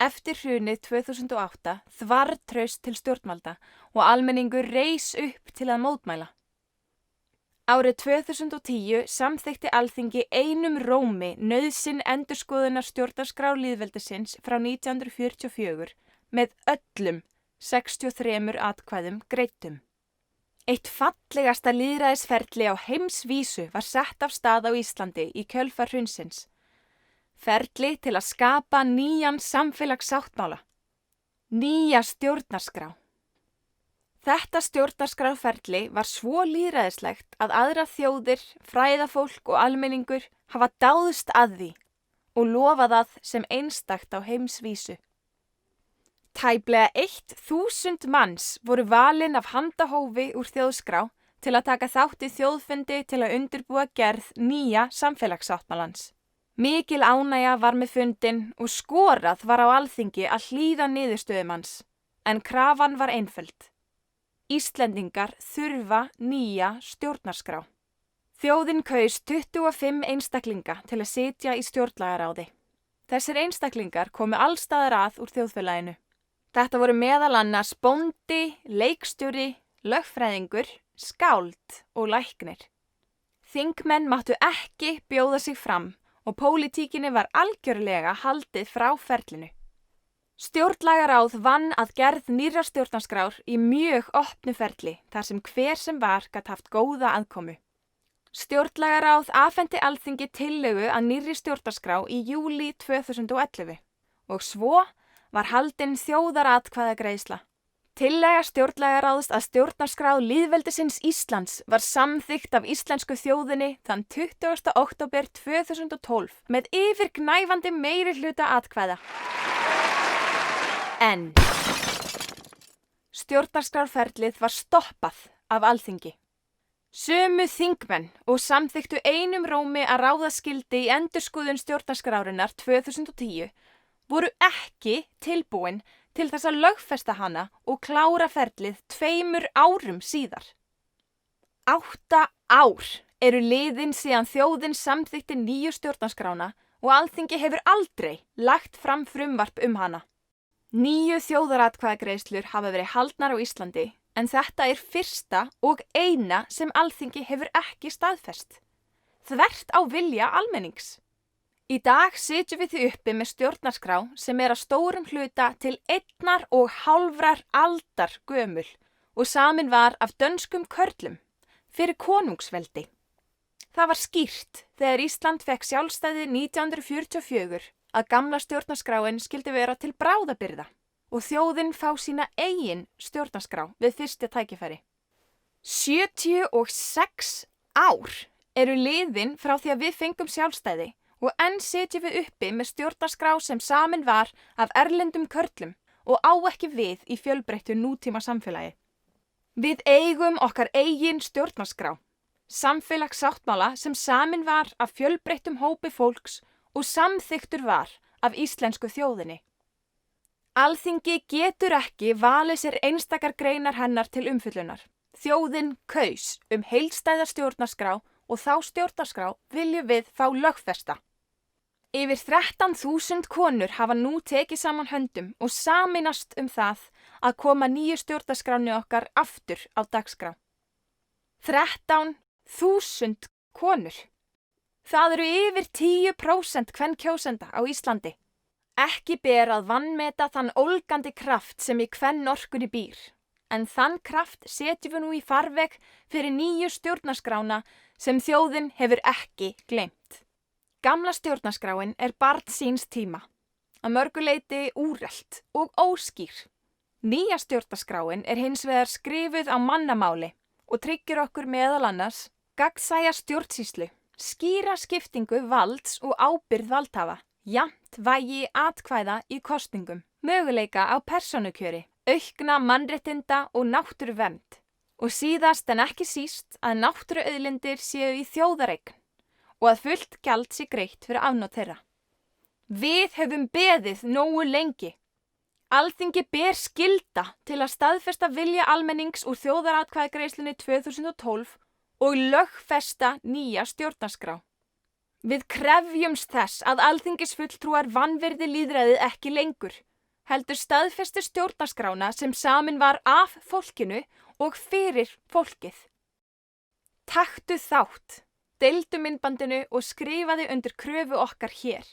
Eftir hrunið 2008 þvartraust til stjórnvalda og almenningur reis upp til að mótmæla. Árið 2010 samþykkti Alþingi einum rómi nauðsyn endurskoðunar stjórnarskrár lýðveldisins frá 1944 með öllum 63 atkvæðum greiddum. Eitt fallegasta lýðræðisferli á heimsvísu var sett af stað á Íslandi í kjölfar hrunsins. Ferli til að skapa nýjan samfélagssáttmála, nýja stjórnarskrá. Þetta stjórnarskrárferli var svo lýðræðislegt að aðrar þjóðir, fræðafólk og almenningur hafa dáðst að því og lofað það sem einstakt á heimsvísu. Tæplega 1000 manns voru valin af handahófi úr þjóðskrá til að taka þátt í þjóðfundi til að undirbúa gerð nýja samfélagssáttmálans. Mikil ánægja var með fundinn og skorað var á Alþingi að hlýða niðurstöðum hans, en krafan var einföld. Íslendingar þurfa nýja stjórnarskrá. Þjóðin kaus 25 einstaklinga til að sitja í stjórnlagaráði. Þessir einstaklingar komu allstaðar að úr þjóðfélaginu. Þetta voru meðal annars bóndi, leikstjóri, lögfræðingur, skáld og læknir. Þingmenn máttu ekki bjóða sig fram og pólitíkinni var algjörlega haldið frá ferlinu. Stjórnlagaráð vann að gerð nýrrar stjórnarskrár í mjög opnu ferli þar sem hver sem var gat haft góða aðkomu. Stjórnlagaráð afhenti Alþingi tillögu að nýrri stjórnarskrá í júlí 2011 og svo var haldin þjóðaratkvæðagreiðsla. Tillaga stjórnlagaráðs að stjórnarskrá lýðveldisins Íslands var samþykkt af íslensku þjóðinni þann 20. október 2012 með yfirgnæfandi meirihluta atkvæða. En stjórnarskrárferlið var stoppað af Alþingi. Sömu þingmenn og samþykktu einum rómi að ráðaskildi í endurskoðun stjórnarskrárinnar 2010 voru ekki tilbúin til þess að lögfesta hana og klára ferlið 2 árum síðar. 8 ár eru liðin síðan þjóðin samþykkti nýju stjórnarskrána og Alþingi hefur aldrei lagt fram frumvarp hana. 9 þjóðaratkvæðagreiðslur hafa verið haldnar á Íslandi, en þetta er fyrsta og eina sem Alþingi hefur ekki staðfest. Þvert á vilja almennings. Í dag sitjum við því uppi með stjórnarskrá sem er að stórum hluta til 1,5 aldar gömul og samin var af dönskum körlum fyrir konungsveldi. Það var skýrt þegar Ísland fékk sjálfstæði 1944 að gamla stjórnarskráin skyldi vera til bráðabirgða og þjóðin fá sína eigin stjórnarskrá við fyrsta tækifæri. 76 ár eru liðin frá því að við fengum sjálfstæði og enn sitjum við uppi með stjórnarskrá sem samin var af erlendum körlum og á ekki við í fjölbreyttu nútíma samfélagi. Við eigum okkar eigin stjórnarskrá, samfélagssáttmála sem samin var af fjölbreyttum hópi fólks og samþykktur var af íslensku þjóðinni. Alþingi getur ekki valið sér einstakar greinar hennar til umfjöllunar. Þjóðin kaus heildstæða stjórnarskrá og þá stjórnarskrá viljum við fá lögfesta. Yfir 13.000 konur hafa nú tekið saman höndum og sameinast það að koma nýju stjórnarskráni okkar aftur á dagskrá. 13.000 konur. Það eru yfir 10% kvenkjósenda á Íslandi. Ekki ber að vanmeta þann ólgandi kraft sem í kvennorkunni býr, en þann kraft setjum við nú í farveg fyrir nýju stjórnarskrána sem þjóðin hefur ekki gleymt. Gamla stjórnarskráin er barn síns tíma, að mörgu leyti úrelt og óskýr. Nýja stjórnarskráin er hins vegar skrifuð á mannamáli og tryggir okkur meðal annars gagnsæja stjórnsýslu, skýra skiptingu valds og ábyrgð valdhafa, jafnt vægi atkvæða í kosningum, möguleika á persónukjöri, aukna mannréttinda og náttúruvernd og síðast en ekki síst að náttúruauðlindir séu í þjóðareign og að fullt gjald sé greitt fyrir afnot þeirra. Við höfum beðið nógu lengi. Alþingi ber skylda til að staðfesta vilja almennings úr þjóðaratkvæðagreiðslunni 2012 og lögfesta nýja stjórnarskrá. Við krefjumst þess að alþingisfulltrúar vanvirði lýðræðið ekki lengur heldur staðfestu stjórnarskrána sem samin var af fólkinu og fyrir fólkið. Taktu þátt, deildu myndbandinu og skrifaðu undir kröfu okkar hér.